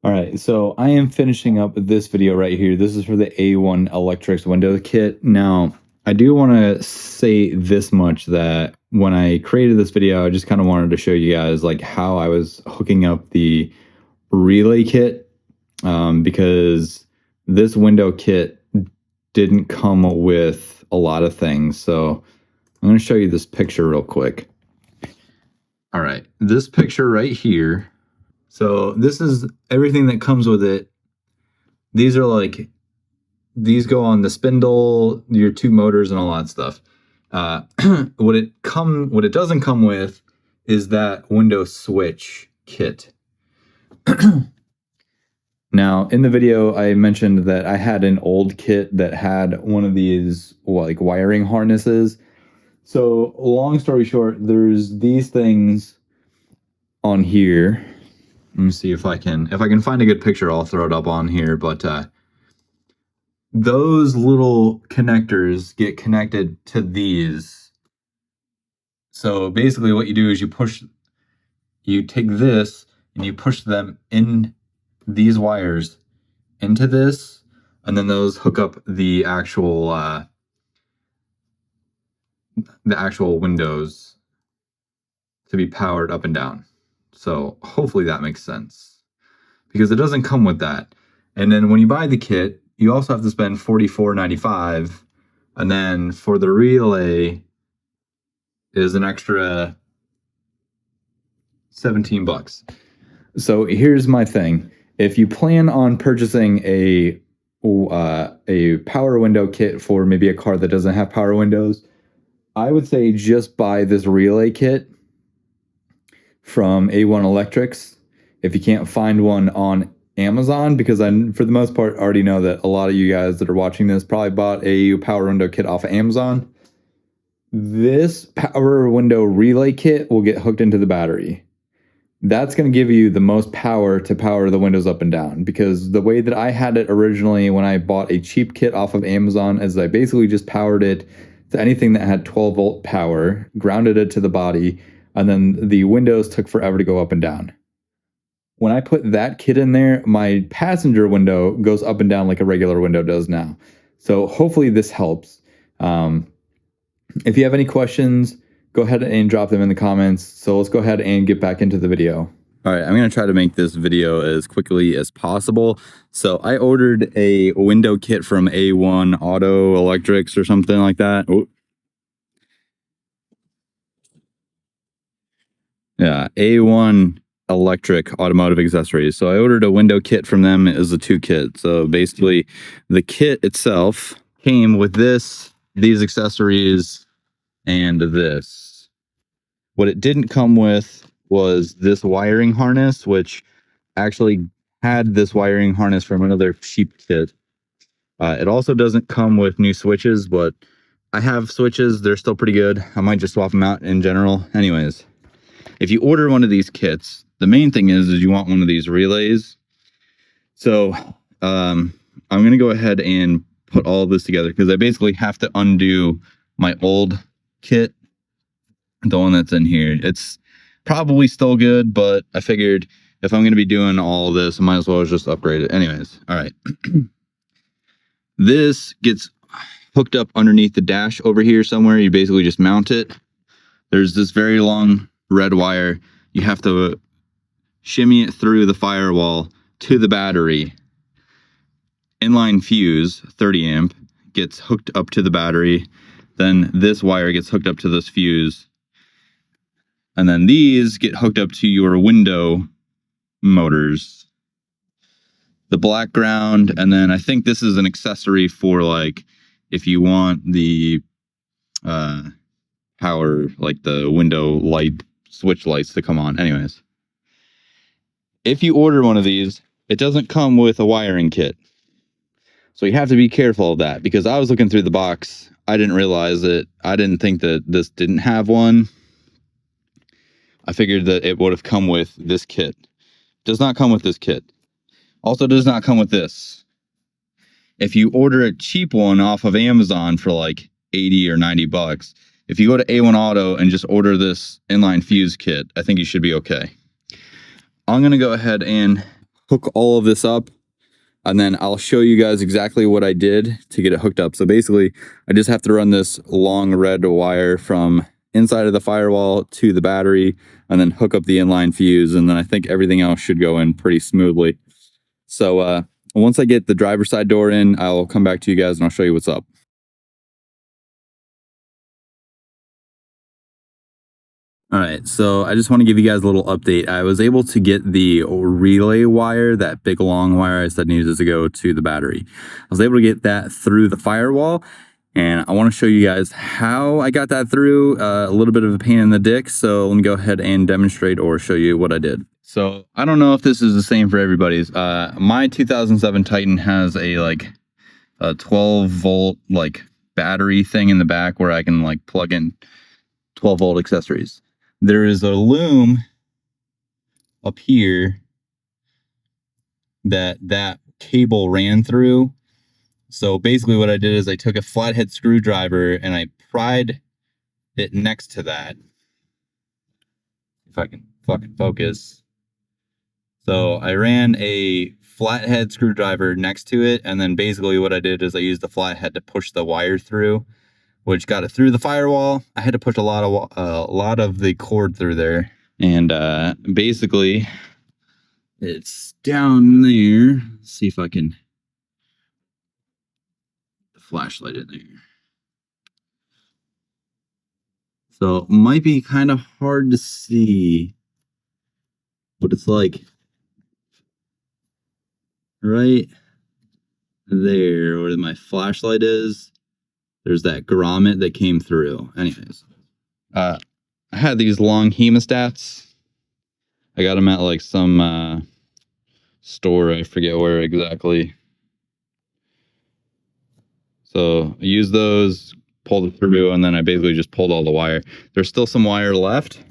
All right, so I am finishing up this video right here. This is for the A1 Electrics window kit. Now, I do want to say this much, that when I created this video, I just kind of wanted to show you guys like how I was hooking up the relay kit, because this window kit didn't come with a lot of things. So I'm going to show you this picture real quick. All right, this picture right here. So this is everything that comes with it. These are like, these go on the spindle, your two motors and all that stuff. What it doesn't come with is that window switch kit. Now, in the video, I mentioned that I had an old kit that had one of these like wiring harnesses. So long story short, there's these things on here. Let me see if I can find a good picture, I'll throw it up on here. But those little connectors get connected to these. So basically what you do is you take this and you push them in these wires into this, and then those hook up the actual windows to be powered up and down. So hopefully that makes sense, because it doesn't come with that. And then when you buy the kit, you also have to spend $44.95, and then for the relay is an extra $17. So here's my thing. If you plan on purchasing a power window kit for maybe a car that doesn't have power windows, I would say just buy this relay kit from A1 Electrics if you can't find one on Amazon, because I, for the most part, already know that a lot of you guys that are watching this probably bought a power window kit off of Amazon. This power window relay kit will get hooked into the battery. That's going to give you the most power to power the windows up and down, because the way that I had it originally when I bought a cheap kit off of Amazon is I basically just powered it to anything that had 12-volt power, grounded it to the body, and then the windows took forever to go up and down. When I put that kit in there, my passenger window goes up and down like a regular window does now. So hopefully this helps. If you have any questions, go ahead and drop them in the comments. So let's go ahead and get back into the video. All right, I'm going to try to make this video as quickly as possible. So I ordered a window kit from A1 Auto Electrics or something like that. Oh. Yeah, A1 Electric Automotive Accessories. So I ordered a window kit from them. It was a 2-kit. So basically the kit itself came with these accessories and this. What it didn't come with was this wiring harness, which actually had this wiring harness from another cheap kit. It also doesn't come with new switches, but I have switches. They're still pretty good. I might just swap them out in general. Anyways, if you order one of these kits, the main thing is you want one of these relays. So I'm going to go ahead and put all of this together, because I basically have to undo my old kit, the one that's in here. It's probably still good, but I figured if I'm going to be doing all of this, I might as well just upgrade it. Anyways, all right. This gets hooked up underneath the dash over here somewhere. You basically just mount it. There's this very long red wire. You have to shimmy it through the firewall to the battery. Inline fuse, 30 amp, gets hooked up to the battery. Then this wire gets hooked up to this fuse. And then these get hooked up to your window motors. The black ground, and then I think this is an accessory for like if you want the power, like the window light switch lights to come on. Anyways, if you order one of these, it doesn't come with a wiring kit. So you have to be careful of that, because I was looking through the box. I didn't realize it. I didn't think that this didn't have one. I figured that it would have come with this kit. Does not come with this kit. Also does not come with this. If you order a cheap one off of Amazon for like 80 or 90 bucks, if you go to A1 Auto and just order this inline fuse kit, I think you should be okay. I'm going to go ahead and hook all of this up, and then I'll show you guys exactly what I did to get it hooked up. So basically, I just have to run this long red wire from inside of the firewall to the battery, and then hook up the inline fuse, and then I think everything else should go in pretty smoothly. So once I get the driver's side door in, I'll come back to you guys and I'll show you what's up. All right, so I just want to give you guys a little update. I was able to get the relay wire, that big long wire I said needed to go to the battery. I was able to get that through the firewall, and I want to show you guys how I got that through. A little bit of a pain in the dick, so let me go ahead and demonstrate or show you what I did. So I don't know if this is the same for everybody's. My 2007 Titan has a 12 volt battery thing in the back where I can plug in 12 volt accessories. There is a loom up here that cable ran through. So basically what I did is I took a flathead screwdriver and I pried it next to that. If I can fucking focus. So I ran a flathead screwdriver next to it, and then basically what I did is I used the flathead to push the wire through, which got it through the firewall. I had to push a lot of the cord through there, and basically it's down there. Let's see if I can the flashlight in there. So it might be kind of hard to see, but it's like right there where my flashlight is. There's that grommet that came through. Anyways, I had these long hemostats. I got them at some store. I forget where exactly. So I used those, pulled it through, and then I basically just pulled all the wire. There's still some wire left,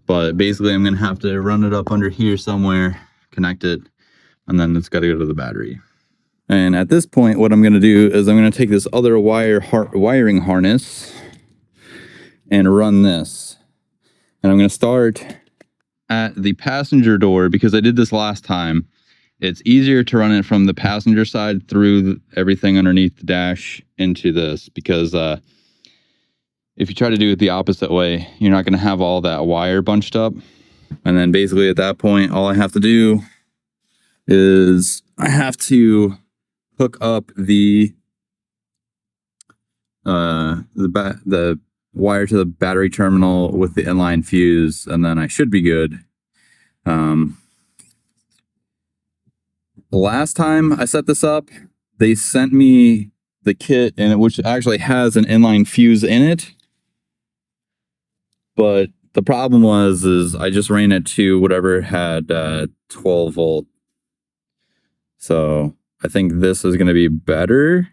but basically I'm going to have to run it up under here somewhere, connect it, and then it's got to go to the battery. And at this point, what I'm going to do is I'm going to take this other wiring harness and run this. And I'm going to start at the passenger door because I did this last time. It's easier to run it from the passenger side through everything underneath the dash into this, because if you try to do it the opposite way, you're not going to have all that wire bunched up. And then basically at that point, all I have to do is I have to hook up the wire to the battery terminal with the inline fuse, and then I should be good. The last time I set this up, they sent me the kit, which actually has an inline fuse in it. But the problem is I just ran it to whatever had 12 volt. So I think this is going to be better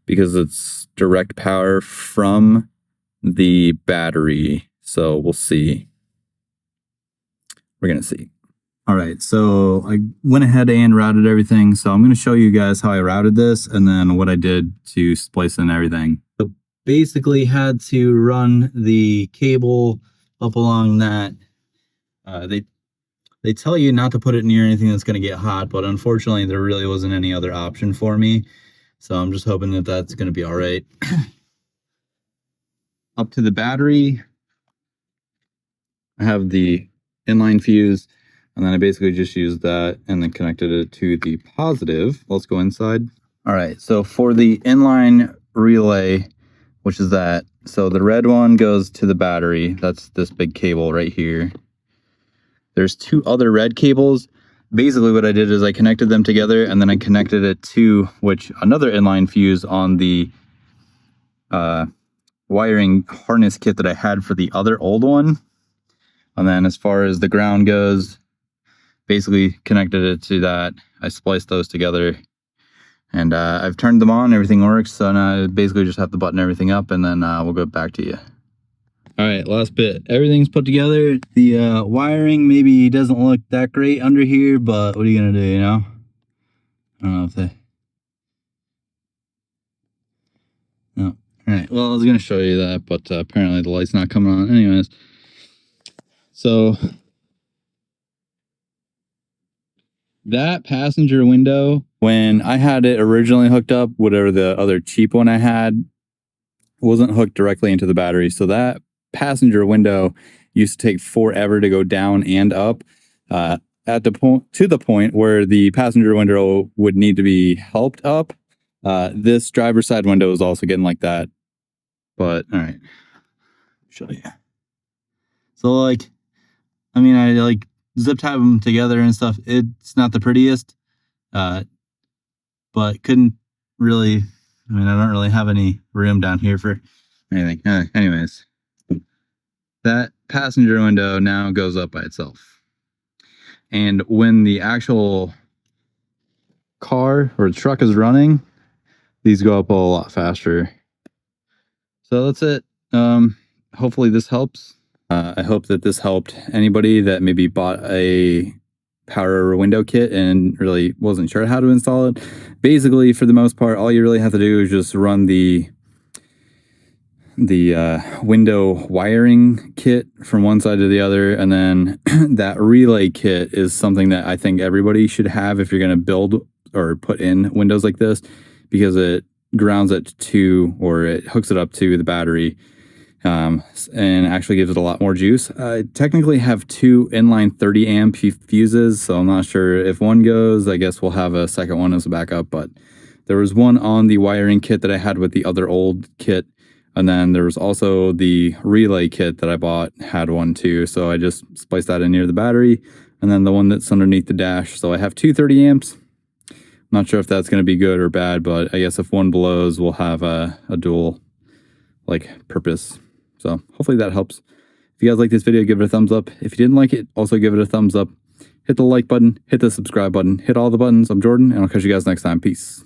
because it's direct power from the battery. So we'll see. We're going to see. All right, so I went ahead and routed everything. So I'm going to show you guys how I routed this and then what I did to splice in everything. So basically had to run the cable up along that. They tell you not to put it near anything that's going to get hot, but unfortunately there really wasn't any other option for me. So I'm just hoping that that's going to be all right. Up to the battery, I have the inline fuse, and then I basically just used that and then connected it to the positive. Let's go inside. All right, so for the inline relay, which is that, so the red one goes to the battery. That's this big cable right here. There's two other red cables. Basically what I did is I connected them together, and then I connected it to another inline fuse on the wiring harness kit that I had for the other old one. And then as far as the ground goes, basically connected it to that. I spliced those together, and I've turned them on. Everything works. So now I basically just have to button everything up, and then we'll go back to you. All right, last bit. Everything's put together. The wiring maybe doesn't look that great under here, but what are you gonna do, you know? I don't know if they... No. All right, well, I was gonna show you that, but apparently the light's not coming on anyways. So that passenger window, when I had it originally hooked up, whatever the other cheap one I had, wasn't hooked directly into the battery. So that passenger window used to take forever to go down and up. At the point where the passenger window would need to be helped up. This driver's side window is also getting like that. But all right, show you. So like, I mean, I like zip tie them together and stuff. It's not the prettiest, but couldn't really. I mean, I don't really have any room down here for anything. Anyways, that passenger window now goes up by itself. And when the actual car or truck is running, these go up a lot faster. So that's it. Hopefully this helps. I hope that this helped anybody that maybe bought a power window kit and really wasn't sure how to install it. Basically, for the most part, all you really have to do is just run the window wiring kit from one side to the other, and then that relay kit is something that I think everybody should have if you're going to build or put in windows like this, because it grounds it to, or it hooks it up to the battery, and actually gives it a lot more juice. I technically have two inline 30 amp fuses, so I'm not sure if one goes. I guess we'll have a second one as a backup, but there was one on the wiring kit that I had with the other old kit. And then there was also the relay kit that I bought had one too. So I just spliced that in near the battery, and then the one that's underneath the dash. So I have two 30 amps. Not sure if that's going to be good or bad, but I guess if one blows, we'll have a dual like purpose. So hopefully that helps. If you guys like this video, give it a thumbs up. If you didn't like it, also give it a thumbs up. Hit the like button, hit the subscribe button, hit all the buttons. I'm Jordan, and I'll catch you guys next time. Peace.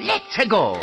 Let's go!